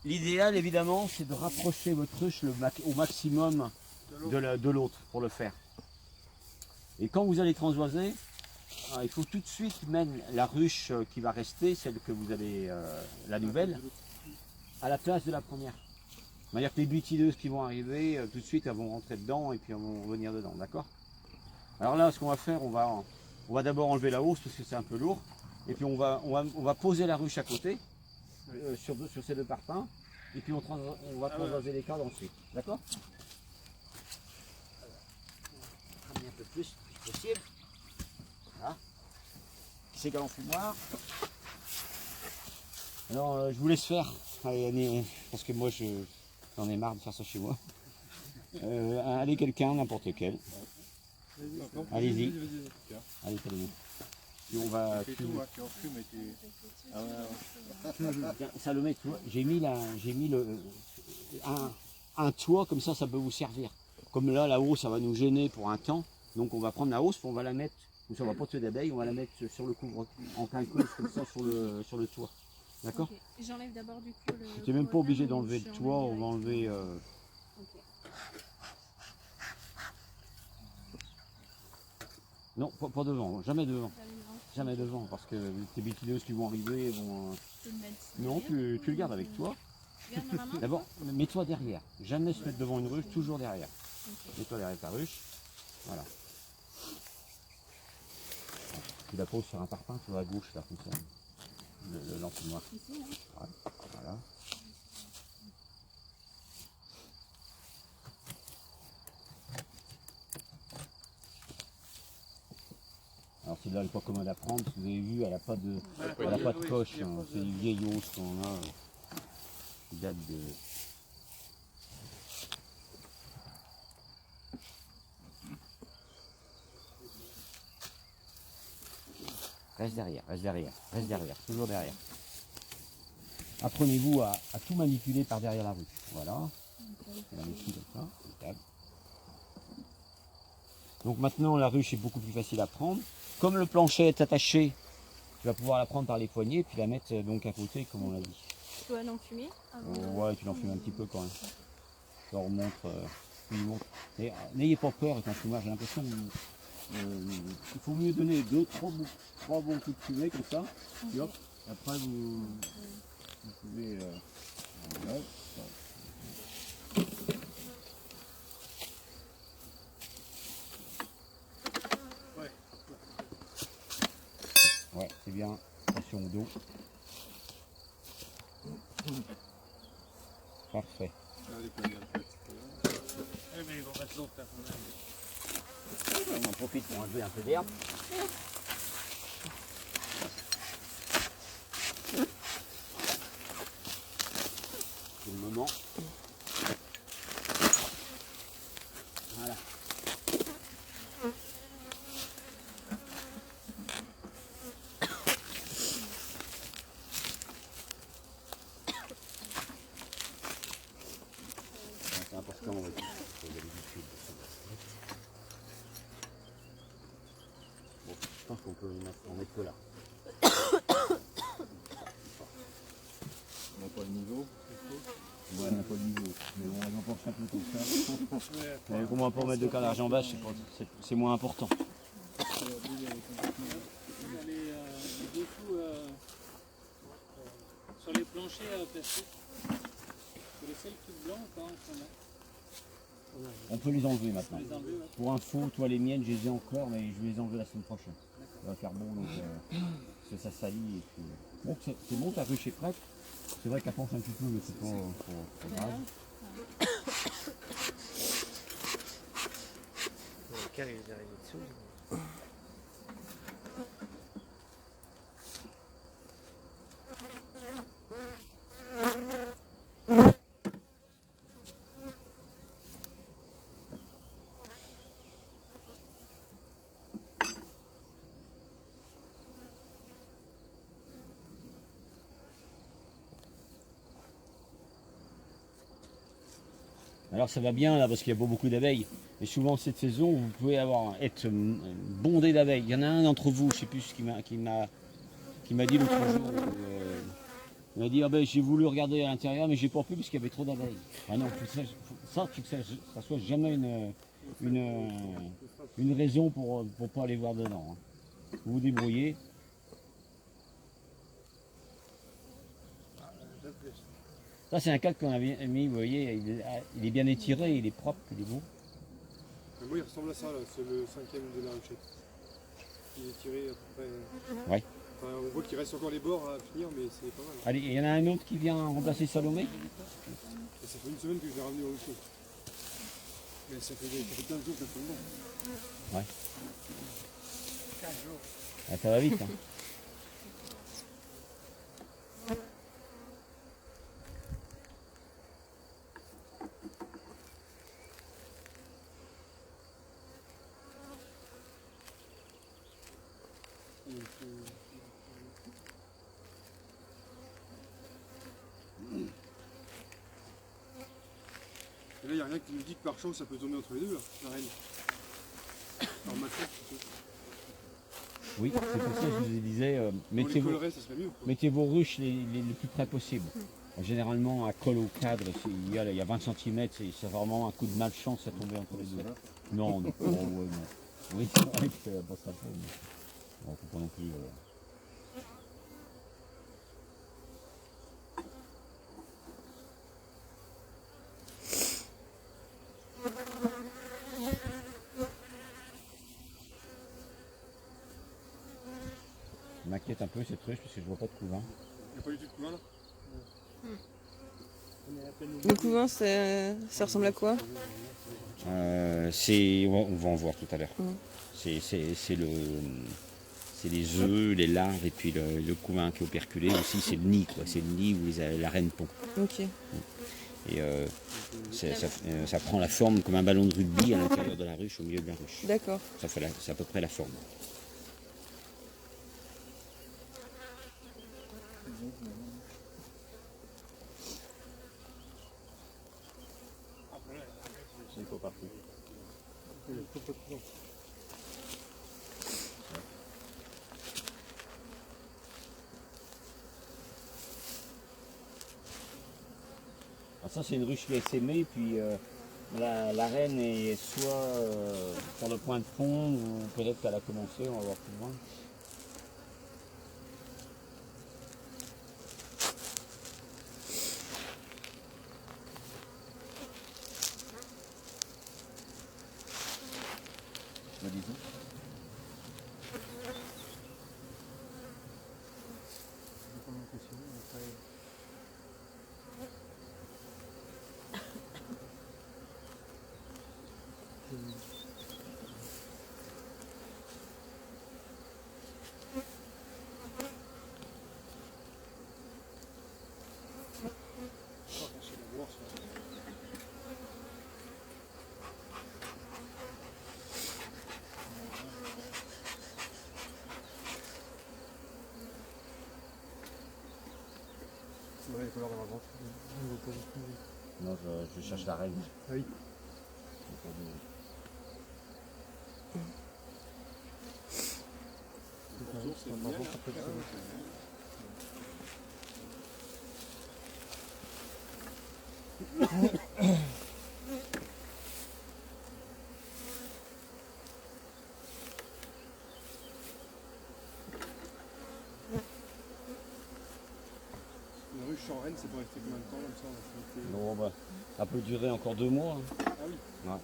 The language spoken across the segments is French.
l'idéal évidemment c'est de rapprocher votre ruche au maximum de l'autre pour le faire. Et quand vous allez transvaser, il faut tout de suite mettre la ruche qui va rester, celle que vous avez, la nouvelle, à la place de la première. C'est-à-dire que les butineuses qui vont arriver, tout de suite elles vont rentrer dedans et puis elles vont revenir dedans, d'accord? Alors là ce qu'on va faire, on va d'abord enlever la hausse parce que c'est un peu lourd. Et puis on va poser la ruche à côté, sur ces deux parpaings. Et puis on va transvaser les cadres ensuite, d'accord? Ramener un peu plus possible. Voilà. C'est l'enfumoir. Alors je vous laisse faire. Allez, parce que moi j'en ai marre de faire ça chez moi. Allez quelqu'un, n'importe lequel. Allez-y. Allez, allez-y. Puis on va. Salomé, tu vois, j'ai mis un toit comme ça peut vous servir. Comme là, la hausse, ça va nous gêner pour un temps. Donc on va prendre la hausse, on va la mettre, comme ça on va pas tuer d'abeilles, on va la mettre sur le couvre, en quinconce comme ça sur le toit. D'accord? Okay. J'enlève d'abord du coup le. Tu n'es même pas obligé d'enlever le toit, on va enlever. Okay. Non, pas devant, jamais devant. Jamais devant, parce que tes butineuses qui vont arriver vont. Non, tu le gardes avec toi. D'abord, mets-toi derrière. Jamais se mettre devant une ruche, toujours derrière. Okay. Mets-toi derrière ta ruche. Voilà. Tu la poses sur un parpaing, tu vas à gauche, là, comme ça. L'entonnoir. Ici, là. Voilà. Alors celle-là, elle n'est pas commode à prendre, vous avez vu, elle n'a pas de coche, hein. C'est une vieille hausse qu'on a, qui date de... Reste derrière, toujours derrière. Apprenez-vous à tout manipuler par derrière la ruche. Voilà. C'est la machine comme ça. Donc maintenant la ruche est beaucoup plus facile à prendre. Comme le plancher est attaché, tu vas pouvoir la prendre par les poignets et puis la mettre donc à côté comme on l'a dit. Tu dois l'enfumer ouais, tu l'enfumes un petit peu quand même. Ça remonte. N'ayez pas peur avec l'enfumage, j'ai l'impression qu'il faut mieux donner trois bons coups de fumée comme ça. Okay. Hop, après vous pouvez... ouais, c'est bien. Attention au dos. Parfait. On en profite pour enlever un peu d'herbe. C'est le moment. Voilà. C'est important, oui. Bon, je pense qu'on peut en mettre que là. On n'a pas le niveau. Ouais, on n'a pas le niveau. Mais on va pas faire plus comme ça. Mais comment on peut mettre de carrelage en bas, c'est moins important. Les défauts sur les planchers à plastique, c'est les celles toutes blancs ou pas? On peut les enlever maintenant. Pour info, toi les miennes, je les ai encore, mais je vais les enlever la semaine prochaine. Ça va faire bon, donc ça salit. Et puis... Bon, c'est bon, ta ruche est prête. C'est vrai qu'elle penche un petit peu, mais c'est pas grave. Le car il est arrivé dessous. Alors ça va bien là parce qu'il y a beaucoup d'abeilles. Et souvent cette saison vous pouvez être bondé d'abeilles. Il y en a un d'entre vous, je ne sais plus ce qui m'a dit l'autre jour. Il m'a dit, ah ben, j'ai voulu regarder à l'intérieur, mais j'ai pas pu parce qu'il y avait trop d'abeilles. Ah non, ça, ça soit jamais une raison pour pas aller voir dedans. Hein. Vous vous débrouillez. Ça, c'est un cadre qu'on avait mis, vous voyez, il est bien étiré, il est propre, il est beau. Moi, il ressemble à ça, là. C'est le 5e de la ruchette. Il est tiré à peu près. Ouais. Enfin, on voit qu'il reste encore les bords à finir, mais c'est pas mal. Allez, il y en a un autre qui vient remplacer Salomé. Et ça fait une semaine que je l'ai ramené au ruchette. Mais ça fait 15 jours qu'elle fait le bon. Ouais. Ah, ça va vite. Hein. Et là, il n'y a rien qui nous dit que par chance ça peut tourner entre les deux, là, la reine. Alors maintenant, Oui, c'est pour ça que je vous disais, on les collerait, ça serait mieux. Quoi. mettez vos ruches les plus près possible. Généralement, à colle au cadre, il y a 20 cm, c'est vraiment un coup de malchance à tomber entre les deux. Non, non, oh, ouais, non. Oui, c'est vrai que ça passe un peu, mais bon, faut pas non plus. Je m'inquiète un peu cette ruche parce que je vois pas de couvain. Il n'y a pas du tout de couvain là. Le couvain, ça ressemble à quoi? On va en voir tout à l'heure. C'est les œufs, les larves et puis le couvain qui est operculé aussi, c'est le nid, quoi. C'est le nid où la reine pond. Ok. Et ça prend la forme comme un ballon de rugby à l'intérieur de la ruche, au milieu de la ruche. D'accord. C'est à peu près la forme. Il faut partout. Alors ça c'est une ruche qui est essaimée, puis la reine est soit sur le point de fond, ou peut-être qu'elle a commencé, on va voir plus loin. Disons. Ouais, il faut leur avoir grand. Non, je cherche la reine. Ah oui. Une ruche sans reine, c'est pour rester combien de temps comme ça? Non, bah, ça peut durer encore 2 mois. Hein. Ah oui. Ouais.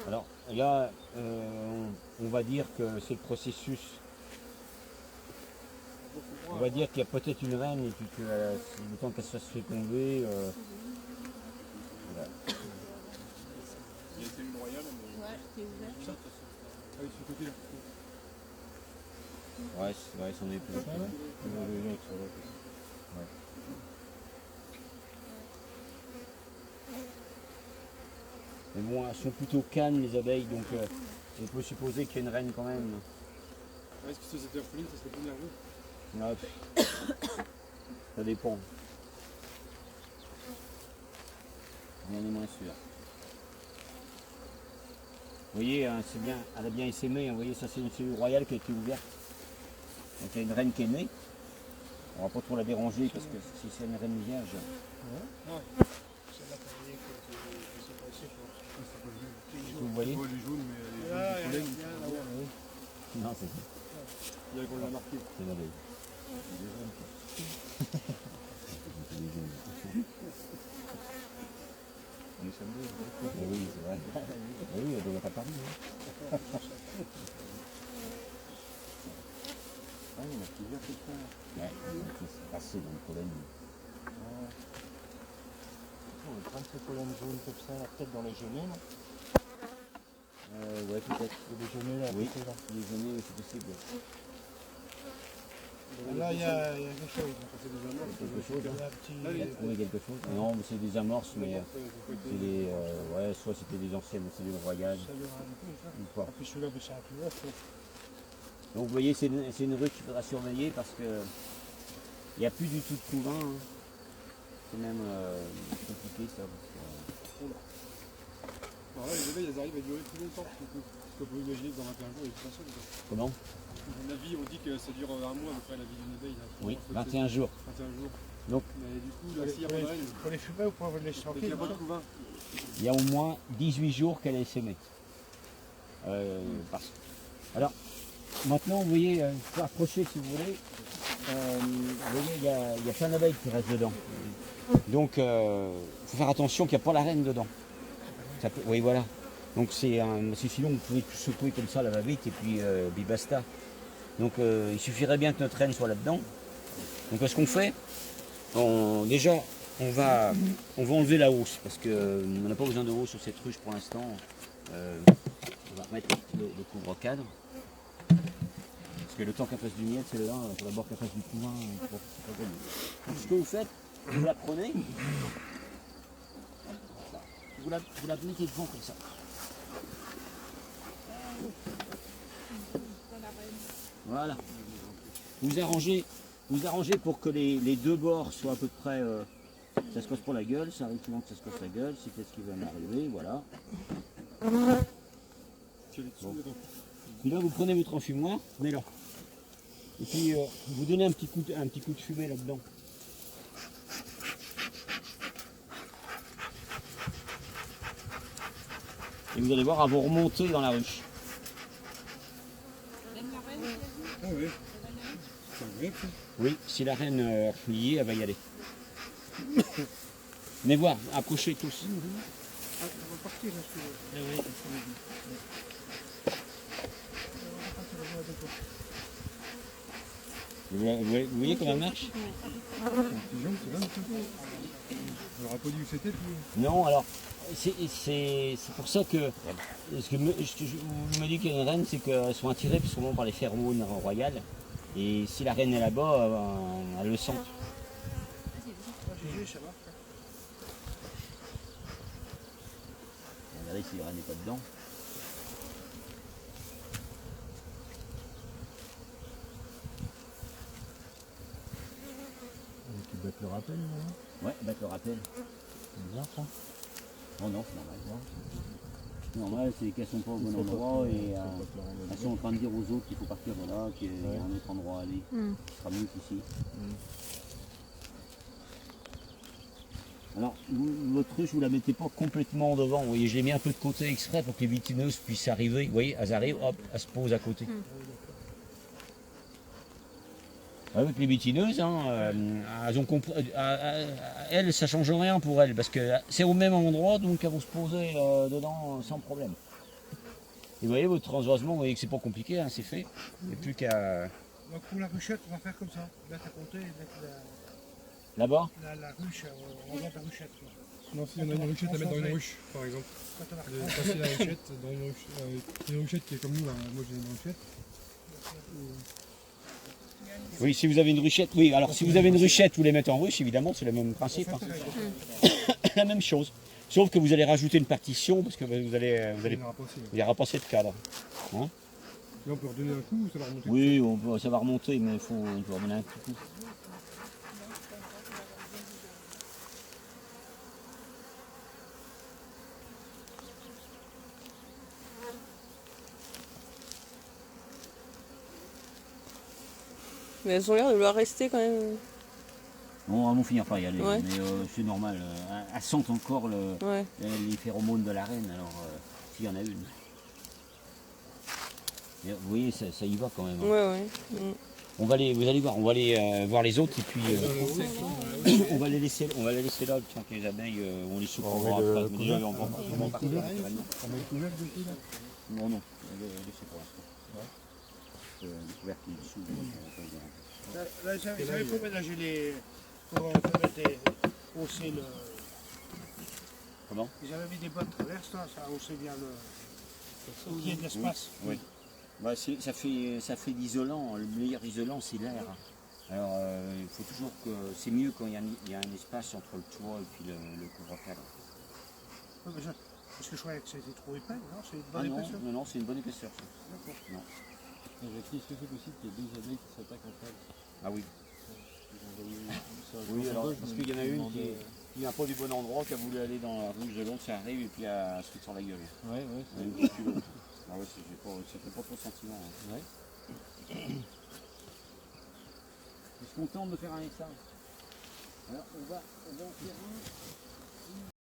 Alors là, on va dire que c'est le processus. On va dire qu'il y a peut-être une reine et puis que le temps qu'elle se fasse féconder. Voilà. Il y a été une royale, mais. Ouais, c'est ouvert. Ah oui, sur le côté là. Ouais, c'en est plus. Ouais. Mais bon, elles sont plutôt calmes les abeilles, donc on peut supposer qu'il y a une reine quand même. Ah, est-ce que ça c'était orpheline, ça serait plus nerveux? Ouais. Ça dépend. Rien n'est moins sûr. Vous voyez, hein, c'est bien, elle a bien essaimé. Hein, vous voyez, ça c'est une cellule royale qui a été ouverte. Donc il y a une reine qui est née. On va pas trop la déranger parce que si c'est une reine vierge. Vous voyez? Ouais, les jaunes, mais les jaunes du pollen. Non, c'est ça. Il y a qu'on l'a marqué. C'est l'abeille. On est samedi. Oui, c'est vrai. Oui, on ne doit pas parler. Ah, il y en a plusieurs comme ça. Ouais, c'est passé dans le pollen. On va prendre ce pollen jaune comme ça, là, peut-être dans les genêts, là. Ouais, peut-être. Les genêts, là. Oui, peut-être, là. les genêts, c'est possible. Là, il y a quelque chose. Quelque chose, Il y hein. a un petit... Il a trouvé quelque chose. Non, mais c'est des amorces, mais c'est des. Ouais, soit c'était des anciennes cellules royales. Ou pas. En plus, celui-là, c'est un peu off. Donc vous voyez, c'est une rue qu'il faudra surveiller parce que il n'y a plus du tout de couvain. Hein. C'est même compliqué ça. Alors là, les abeilles, elles arrivent à durer plus longtemps. Du coup. Parce qu'on peut imaginer que dans 21 jours, il y a personne. Comment? La vie, on dit que ça dure un mois à peu près, la vie d'une abeille. Là. Oui, 21 jours. 21 jours. Donc, mais du coup, là, s'il n'y a pas de reine, Pour les fumer ou pour les laisser il n'y tranquilles a pas de couvain. il y a au moins 18 jours qu'elle est sémée. Alors, maintenant, vous voyez, il faut approcher si vous voulez. Vous voyez, il y a plein d'abeilles qui restent dedans. Donc, il faut faire attention qu'il n'y a pas la reine dedans. Ça peut, oui, voilà. Donc, sinon, vous pouvez tout secouer comme ça, la va-vite, et puis basta. Donc, il suffirait bien que notre reine soit là-dedans. Donc, ce qu'on fait, déjà, on va enlever la hausse, parce qu'on n'a pas besoin de hausse sur cette ruche pour l'instant. On va remettre le couvre-cadre. Parce que le temps qu'elle fasse du miel, c'est là, il faut d'abord qu'elle fasse du couvain. Donc, ce que vous faites, vous la prenez, vous la mettez devant comme ça. Voilà. Vous arrangez pour que les deux bords soient à peu près. Ça se casse pas la gueule, ça arrive souvent que ça se casse la gueule, c'est ce qui va m'arriver, voilà. Bon. Puis là, vous prenez votre enfumoir, venez là. Et puis vous donnez un petit coup de fumée là-dedans. Et vous allez voir, à vous remonter dans la ruche. Ah oui. C'est vrai, ça. Oui, si la reine y est, elle va y aller. Venez voir, approchez tous. Ah, on va partir, là, Vous voyez comment elle marche? Pigeon, c'est là, ça. On n'aura pas dit où c'était, puis. Non, alors, c'est pour ça que ce que je me dis qu'il y a une reine, c'est qu'elles sont attirées souvent par les phéromones royales. Et si la reine est là-bas, elle le sent. Regardez si la reine n'est pas dedans. Tu battes le rappel, là? Ouais, battre le rappel. C'est bizarre, ça. Oh non, c'est normal. C'est normal, c'est qu'elles sont pas au bon endroit et elles sont en train de dire aux autres qu'il faut partir de là, qu'il y a un autre endroit à aller. Ce sera mieux qu'ici. Alors, votre ruche, vous la mettez pas complètement devant. Vous voyez, je l'ai mis un peu de côté exprès pour que les vitineuses puissent arriver. Vous voyez, elles arrivent, hop, elles se posent à côté. Avec les vitineuses, hein, elles ont compris. Elles, ça change rien pour elles, parce que c'est au même endroit, donc elles vont se poser dedans sans problème. Et vous voyez, votre transvasement, vous voyez que c'est pas compliqué, hein, c'est fait. Il n'y a plus qu'à. Donc pour la ruchette, on va faire comme ça. Mettre à côté, mettre Là-bas? la ruche, on regarde la ruchette. Quoi. Non, si on a une ruchette à mettre dans une ruche, par exemple. Quand on a De passer la ruchette dans une ruchette qui est comme nous, là. Moi j'ai une ruchette. Oui, si vous avez une ruchette, oui, alors si vous avez une ruchette, vous les mettez en ruche, évidemment, c'est le même principe. Hein. La même chose. Sauf que vous allez rajouter une partition, parce que vous Il allez n'y aura pas aussi. il n'y aura pas assez de cadre. Hein? Là on peut redonner un coup ou ça va remonter? Oui, ça va remonter, mais on peut remonter un petit coup. Mais elles ont l'air de vouloir rester quand même. Bon, elles vont finir par y aller, Ouais. mais c'est normal. Elles sentent encore Ouais. les phéromones de la reine, alors s'il y en a une. Et vous voyez, ça y va quand même. Hein. Ouais, ouais. Vous allez voir, on va aller voir les autres et puis on va les laisser là, tiens, que les abeilles, on les surprendra après. Mais déjà, on va partir naturellement. On met le couvercle dessus là. Non, non, laissez pour l'instant. Le couvercle qui est dessous. Là, vous savez, il faut ménager les. Pour hausser le. Comment? Ils avaient mis des bonnes traverses là, ça a haussé bien le. Pour qu'il y ait de l'espace. Oui. Bah, ça fait l'isolant. Le meilleur isolant, c'est l'air. Alors, il faut toujours que. C'est mieux quand il y a un espace entre le toit et puis le couvre-cadre. Oui, parce que je croyais que c'était trop épais, non? C'est une Ah bonne non, épaisseur. non, c'est une bonne épaisseur. Ça. Non. Est-ce que c'est possible qu'il y ait deux abeilles qui s'attaquent entre elles? Ah oui. Oui, Alors, parce qu'il y en a une qui n'a pas du bon endroit, qui a voulu aller dans la rue de l'autre, ça arrive et puis elle se fait sur la gueule. Ouais, Une qui tue l'autre. Ah ouais, c'était pas trop sentiment. Hein. ouais. Je suis content de faire un essai. Alors, on va en faire un.